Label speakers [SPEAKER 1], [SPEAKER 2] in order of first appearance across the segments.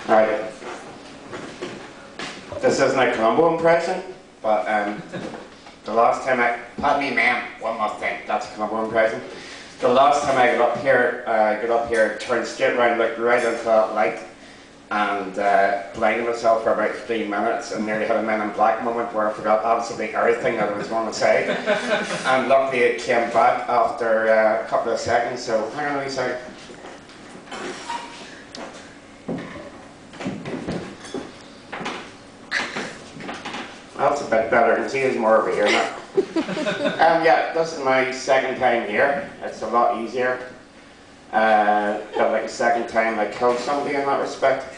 [SPEAKER 1] Right. This isn't a Columbo impression, but the last time pardon me ma'am, one more thing, that's a Columbo impression. The last time I got up here, turned straight around, looked right into that light, and blinded myself for about 3 minutes, and nearly had a Men in Black moment where I forgot absolutely everything that I was going to say. And luckily it came back after a couple of seconds, so hang on a wee second. That's a bit better, and see there's more over here now. Yeah, this is my second time here. It's a lot easier. Got like a second time I killed somebody in that respect.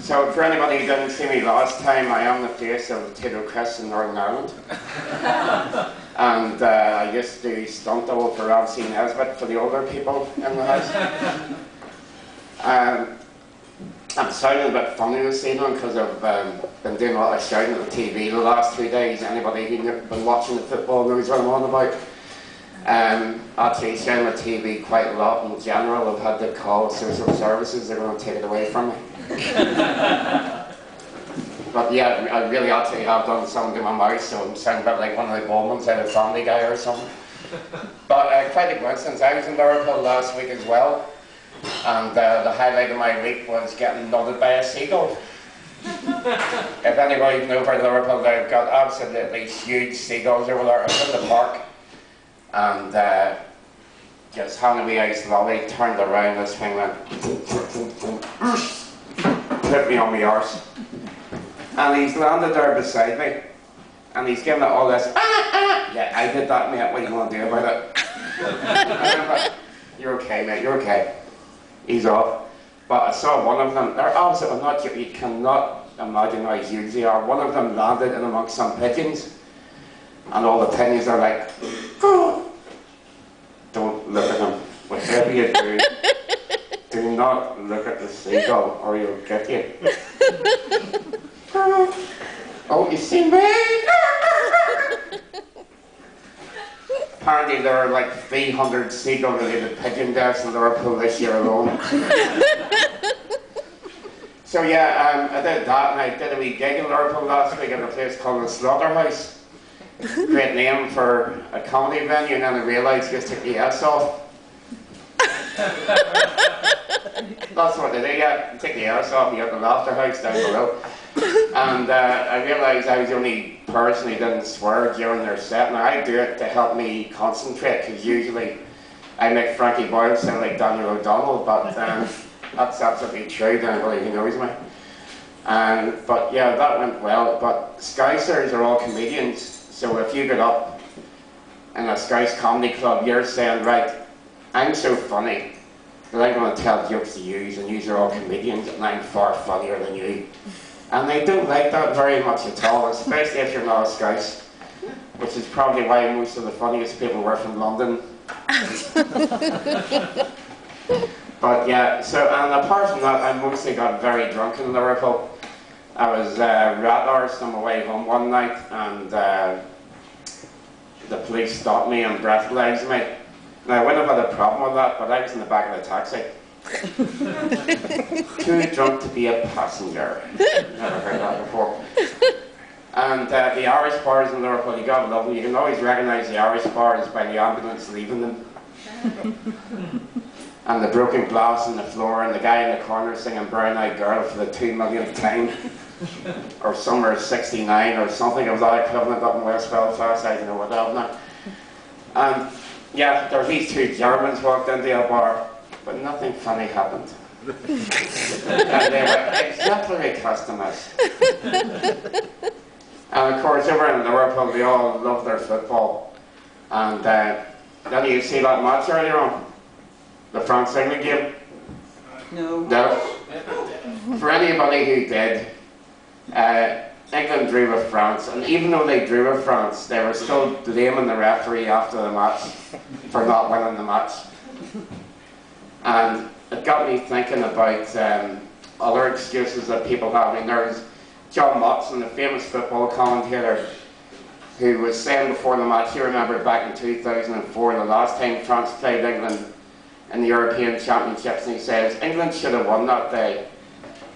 [SPEAKER 1] So for anybody who didn't see me last time, I am the face of Potato Chris in Northern Ireland. And I used to do stunt double for Ramsey Nesbitt for the older people in the house. I'm sounding a bit funny this evening because I've been doing a lot of shouting at the TV the last 3 days. Anybody who's been watching the football knows what I'm on about. Actually, shouting at the TV quite a lot in general. I've had to call social services, they're going to take it away from me. But yeah, I really actually have done something to my mouth, so I'm sounding a bit like one of the Bowmans out of Family Guy or something. But quite a coincidence, I was in Liverpool last week as well. And the highlight of my week was getting nutted by a seagull. If anybody knows where Liverpool, they've got absolutely huge seagulls over there. I was in the park and just had a wee ice lolly, turned around, this thing went hit me on my arse. And he's landed there beside me and he's giving it all this yeah, I did that, mate, what are you going to do about it? You're okay, mate, you're okay. He's off. But I saw one of them, they're absolutely you cannot imagine how huge they are. One of them landed in amongst some pigeons, and all the pigeons are like, oh. Don't look at them. Whatever you do, do not look at the seagull or you'll get you. Oh, you see me? Apparently there are like 300 seagull-related pigeon deaths in Liverpool this year alone. So yeah, I did that, and I did a wee gig in Liverpool last week at a place called the Slaughterhouse. Great name for a comedy venue, and then I realised you just took the S off. That's what they do, yeah. You take the S off, you have the Laughter House down below. And I realised I was the only person who didn't swear during their set. Now I do it to help me concentrate, because usually I make Frankie Boyle sound like Daniel O'Donnell, but that's absolutely true to anybody who knows me. But yeah, that went well. But Scousers are all comedians, so if you get up in a Scouse comedy club, you're saying, right, I'm so funny that I'm going to tell jokes to you, and you are all comedians, and I'm far funnier than you. And they don't like that very much at all, especially if you're not a Scouse, which is probably why most of the funniest people were from London. But yeah, so, and apart from that, I mostly got very drunk in Liverpool. I was rat-arsed on my way home one night, and the police stopped me and breathalyzed me. Now, I wouldn't have had a problem with that, but I was in the back of the taxi. Too drunk to be a passenger. Never heard that before. And the Irish bars in Liverpool, you gotta love them. You can always recognise the Irish bars by the ambulance leaving them. And the broken glass on the floor, and the guy in the corner singing Brown Eyed Girl for the 2 millionth time. Or Summer 69 or something of that equivalent up in West Belfast, I don't know what that was now. And yeah, there were these two Germans walked into a bar, but nothing funny happened. And they were exemplary customers. And of course, over in Liverpool, they all love their football. And then you see that match earlier on? The France-England game?
[SPEAKER 2] No.
[SPEAKER 1] No? For anybody who did, England drew with France, and even though they drew with France, they were still blaming the referee after the match for not winning the match. And it got me thinking about other excuses that people have. I mean, there's John Motson, the famous football commentator, who was saying before the match, he remembered back in 2004, the last time France played England, in the European Championships, and he says, England should have won that day.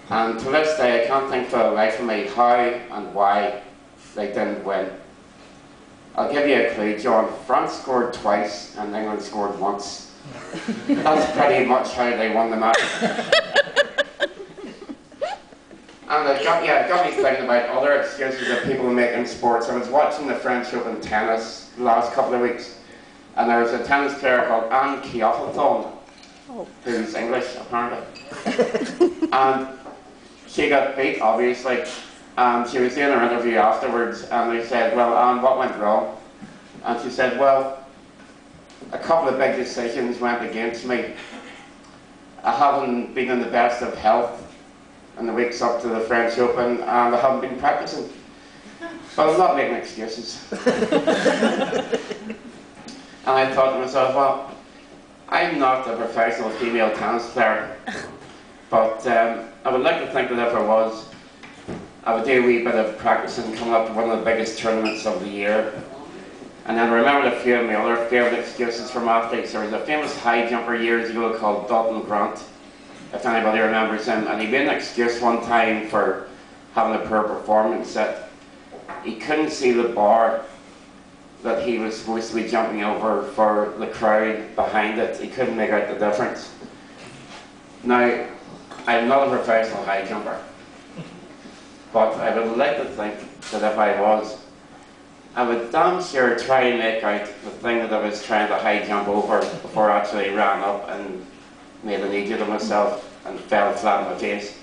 [SPEAKER 1] And to this day, I can't think for the life of me how and why they didn't win. I'll give you a clue, John. France scored twice and England scored once. That's pretty much how they won the match. And it got me thinking about other excuses that people make in sports. I was watching the French Open tennis the last couple of weeks, and there was a tennis player called Anne Keofathon, who's English apparently. And she got beat, obviously, and she was doing her interview afterwards, and they said, well, Anne, what went wrong? And she said, well, a couple of big decisions went against me. I haven't been in the best of health in the weeks up to the French Open, and I haven't been practicing. But I'm not making excuses. And I thought to myself, well, I'm not a professional female tennis player, but I would like to think that if I was, I would do a wee bit of practicing coming up to one of the biggest tournaments of the year. And then I remembered a few of my other favourite excuses from athletes. There was a famous high jumper years ago called Dalton Grant, if anybody remembers him, and he made an excuse one time for having a poor performance that he couldn't see the bar that he was supposed to be jumping over for the crowd behind it. He couldn't make out the difference. Now, I'm not a professional high jumper, but I would like to think that if I was, I would damn sure try and make out the thing that I was trying to high jump over before I actually ran up and made an idiot of myself and fell flat on my face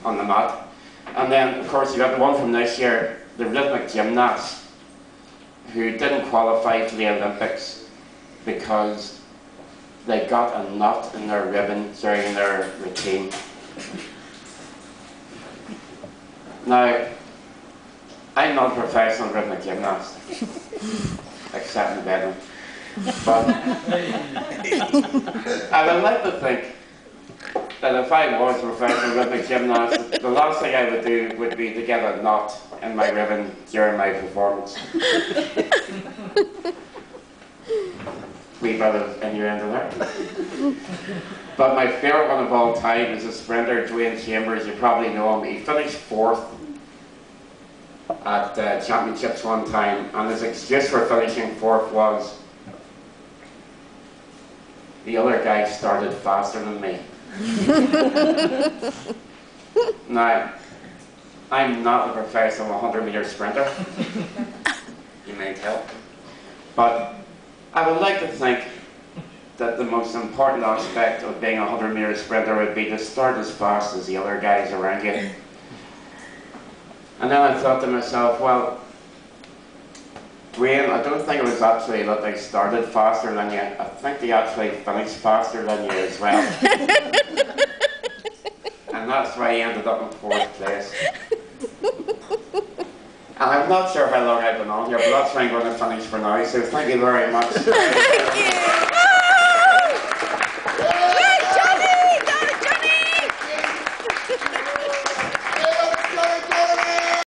[SPEAKER 1] on the mat. And then, of course, you got the one from this year, the rhythmic gymnast, who didn't qualify for the Olympics because they got a knot in their ribbon during their routine. Now, I'm not a professional rhythmic gymnast, except in bedroom. But I would like to think that if I was a professional rhythmic gymnast, the last thing I would do would be to get a knot in my ribbon during my performance. Wee bit of innuendo there. But my favourite one of all time is a sprinter, Dwayne Chambers. You probably know him. He finished 4th at championships one time, and his excuse for finishing 4th was, the other guy started faster than me. Now, I'm not a professional 100-metre sprinter, you may tell, but I would like to think that the most important aspect of being a 100-metre sprinter would be to start as fast as the other guys around you. And then I thought to myself, well, Dwayne, I don't think it was actually that they started faster than you. I think they actually finished faster than you as well. And that's why he ended up in 4th place. And I'm not sure how long I've been on here, but that's where I'm going to finish for now. So thank you very much.
[SPEAKER 2] Thank you.